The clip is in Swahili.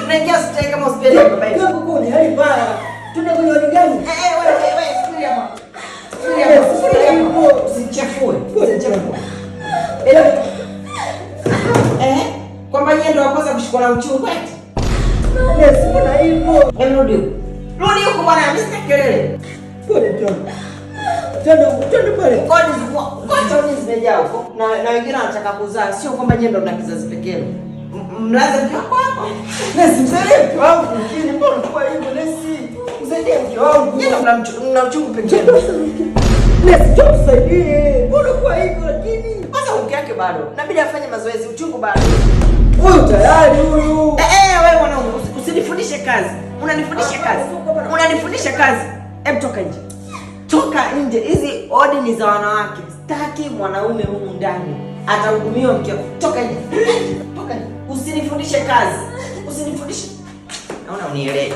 Unaingia hospitali kama hospitali ya baba yetu. Huko ni hali mbaya. Tuna kwenye hali gani? Wewe subiri hapo. Subiri hapo. Usichafue. Usichafue. Kwamba yeye ndo kwanza kushikwa na uchungu eti. Yes, mbona hivyo? Rudi. Rudi huko bwana, mimi sitaki kelele. Pole tu. Twende pale. Kodi zimejaa huko na wengine wanataka kuzaa, sio kwamba yeye ndo na kizazi pekee. Mlaze mke wako hapo. Nesi, msaidie mke wangu. Kile mbona kwa hivyo Nesi? Msaidie mke wangu. Yeye mna uchungu pekee. Nesi, tusaidie. Mbona kwa hivyo lakini? Kwanza mke wake bado. Inabidi afanye mazoezi, uchungu bado. Huyu tayari huyu. Wewe mwanangu, usinifundishe kazi. Unanifundisha kazi. Unanifundisha kazi. Hebu toka nje. Toka nje. Hizi odi ni za wanawake. Sitaki mwanaume humu ndani. Atahudumiwa mke wako. Toka nje. Toka nje. Usinifundishe kazi. Usinifundishe. Naona unielewe.